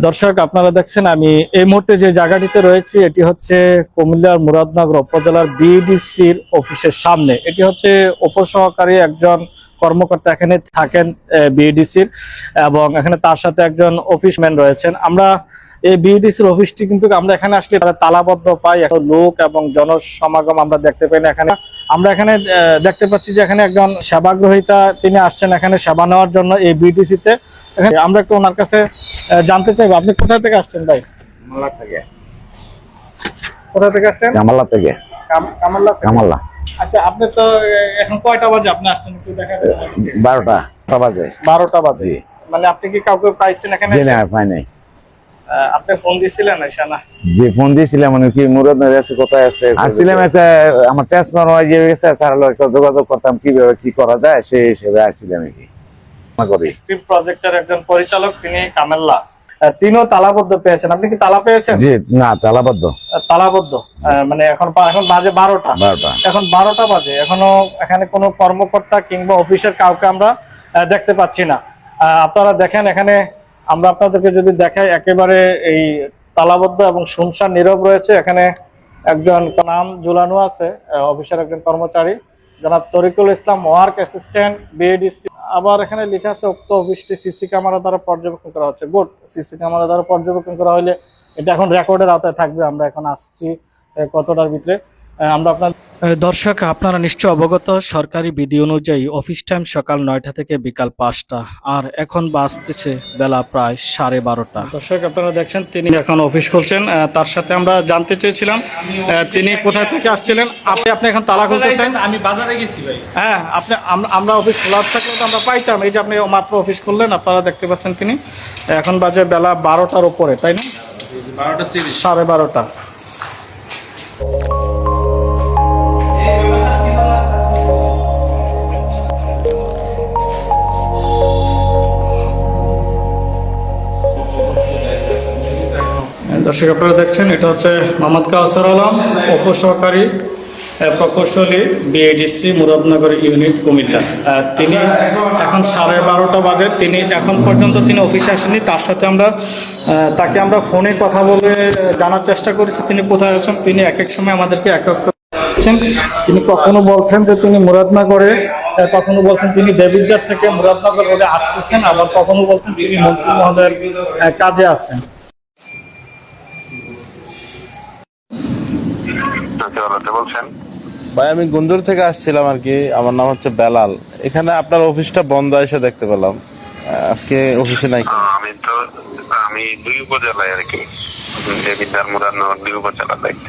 দর্শক আপনারা দেখছেন আমি এই মুহূর্তে যে জায়গাটিতে রয়েছি এটি হচ্ছে কুমিল্লার মুরাদনগর উপজেলার বিডিসির অফিসের সামনে। এটি হচ্ছে উপসহকারী একজন কর্মকর্তা এখানে থাকেন বিডিসির, এবং এখানে তার সাথে একজন অফিসম্যান রয়েছেন। আমরা এই বিডিসির অফিসটি কিন্তু আমরা এখানে আসলে তালাবদ্ধ পাই, এখন লোক এবং জনসমাগম আমরা দেখতে পাই না। এখানে আমরা এখানে দেখতে পাচ্ছি যে এখানে একজন সেবাগ্রহীতা তিনি আসছেন এখানে সেবা নেওয়ার জন্য এই বিডিসিতে। আমরা একটু ওনার কাছে জানতে চাইবো, আপনি কোথা থেকে আসছেন ভাই? কামাল্লা থেকে। কোথা থেকে আসছেন? কামাল্লা থেকে। কামাল্লা। কামাল্লা। আচ্ছা, আপনি তো এখন কয়টা বাজে আপনি আসছেন একটু দেখান। 12টা বাজে। 12টা বাজে। মানে আপনি কি কাউকে পাইছেন এখানে? জি না, পাই নাই। আপনি ফোন দিছিলেন না? যে ফোন দিয়েছিলাম মানে কি মুরাদনগর আছে, কোথায় আছে আসছিলাম, একটা আমার ট্রান্সফার হয়ে যে গেছে, স্যার হলো একটা যোগাযোগ করতাম কিভাবে কি করা যায় সেই হিসেবে আসছিলাম আর কি। স্ক্রিপ্ট প্রজেক্টের একজন পরিচালক, তিনি কামাল্লা। তিনও তালাবদ্ধ পেয়েছেন, আপনি কি তালা পেয়েছেন? জি না, তালাবদ্ধ। তালাবদ্ধ মানে এখন বাজে 12টা। এখন 12টা বাজে, এখনো এখানে কোনো কর্মকর্তা কিংবা অফিসের কাউকে আমরা দেখতে পাচ্ছি না। আপনারা দেখেন এখানে, আমরা আপনাদেরকে যদি দেখাই, একেবারে এই তালাবদ্ধ এবং শুনশান নীরব রয়েছে। এখানে একজন নাম ঝুলানো আছে, অফিসের একজন কর্মচারী জনাব তরিকুল ইসলাম, ওয়ার্ক অ্যাসিস্ট্যান্ট বিএডিসি। আবার এখানে লেখা আছে উক্ত অফিসটি সিসি ক্যামেরা দ্বারা পর্যবেক্ষণ করা হচ্ছে। গুড, সিসি ক্যামেরা দ্বারা পর্যবেক্ষণ করা হলে এটা এখন রেকর্ডের আওতায় থাকবে। আমরা এখন আসছি কতটার ভিতরে আমরা আপনার দর্শক আপনারা নিশ্চয় অবগত, সরকারি বিধি অনুযায়ী অফিস টাইম সকাল 9টা থেকে বিকাল 5টা, আর এখন বাজতেছে বেলা প্রায় 12:30। দর্শক আপনারা দেখছেন তিনি এখন অফিস খুলছেন। তার সাথে আমরা জানতে চেয়েছিলাম তিনি কোথা থেকে আসছিলেন। আপনি এখন তালা খুলতেছেন? আমি বাজারে গেছি ভাই। হ্যাঁ, আমরা অফিস খোলা থাকলে তো আমরা পাইতাম। এই যে আপনি মাত্র অফিস খুললেন, আপনারা দেখতে পাচ্ছেন তিনি এখন বাজে বেলা 12টার উপরে, তাই না? 12:30। 12:30। দর্শক আপনারা দেখছেন এটা হচ্ছে মোহাম্মদ কাউসার আলম, উপসহকারী প্রকৌশলী বিএডিসি মুরাদনগর ইউনিট কুমিল্লা। তিনি এখন 12:30 বাজে, তিনি এখন পর্যন্ত তিনি অফিসে আসেননি। তার সাথে তাকে আমরা ফোনে কথা বলে জানার চেষ্টা করেছি তিনি কোথায় আছেন। তিনি এক এক সময় আমাদেরকে এক এক করছেন। তিনি কখনো বলছেন যে তিনি মুরাদনগরে, কখনো বলছেন তিনি দেবিদ্বার থেকে মুরাদনগর রোডে আসতেছেন, আবার কখনো বলছেন তিনি মন্ত্রী মহোদয়ের কাজে আছেন। ভাই আমি গুন্দুর থেকে আসছিলাম আর কি, আমার নাম হচ্ছে বেলাল। এখানে আপনার অফিসটা বন্ধ এসে দেখতে পেলাম, আজকে অফিসে নাই। আমি দুই উপজেলায় আর কি, দেবিদ্বার মুরাদনগর দুই উপজেলা দেখতে।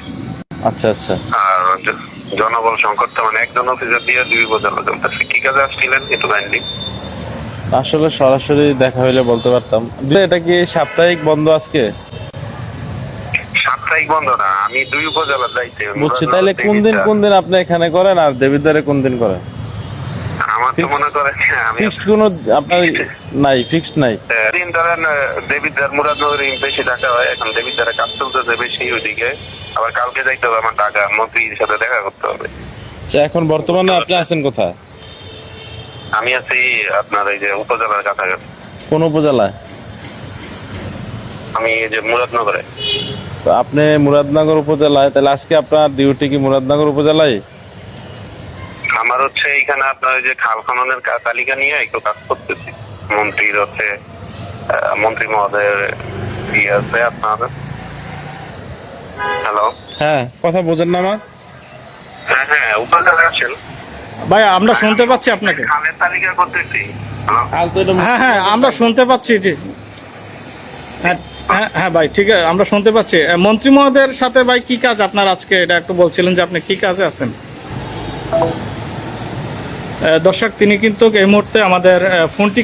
আচ্ছা আচ্ছা। আর জনবল সংকট তো মানে একজন অফিসার দিয়ে দুই উপজেলা চলতেছে। কি কাজে আসছিলেন একটু জানলি? আসলে সরাসরি দেখা হইলে বলতে পারতাম। এটা কি সাপ্তাহিক বন্ধ আজকে? সাপ্তাহিক বন্ধ না, আমি দুই উপজেলা যাইতে। বুঝছি, তাইলে কোন দিন আপনি এখানে করেন আর দেবিদ্বারে কোন দিন করেন? আমার তো মনে করেন আমি ফিক্সড কোনো আপনার নাই, ফিক্সড নাই। দিন ধরেন দেবিদ্বার মুরাদনগরে বেশি টাকা হয়, এখন দেবিদ্বারে কাজ চলতেছে বেশি ওইদিকে। আবার কালকে যাইতে হবে, আমার ঢাকা মন্ত্রীর সাথে দেখা করতে হবে। আচ্ছা, এখন বর্তমানে আপনি আছেন কোথায়? আমি আছি আপনার এই যে উপজেলার কাছাকাছি। কোন উপজেলায়? আমি এই যে মুরাদনগরে। তো আপনি মুরাদনগর উপজেলায়, তাহলে আজকে আপনার ডিউটি কি মুরাদনগর উপজেলায়? আমার হচ্ছে এইখানে আপনার যে খাল খননের তালিকা নিয়ে একটু কাজ করতেছি। মন্ত্রীর হচ্ছে মন্ত্রী মহোদয়ের ইয়ে আছে আপনার। হ্যালো, হ্যাঁ, কথা বোঝেন না আমার? হ্যাঁ উপজেলায় আছেন ভাই, আমরা শুনতে পাচ্ছি আপনাকে। খালের তালিকা করতেছি। হ্যাঁ, আমরা শুনতে পাচ্ছি। জি হ্যাঁ ভাই, ঠিক আছে, আমরা শুনতে পাচ্ছি। মন্ত্রী মহোদয়ের সাথে ভাই কি কাজ আপনার আজকে, এটা একটু বলছিলেন যে আপনি কি কাজে আছেন। দর্শক তিনি কিন্তু এই মুহূর্তে আমাদের ফোনটি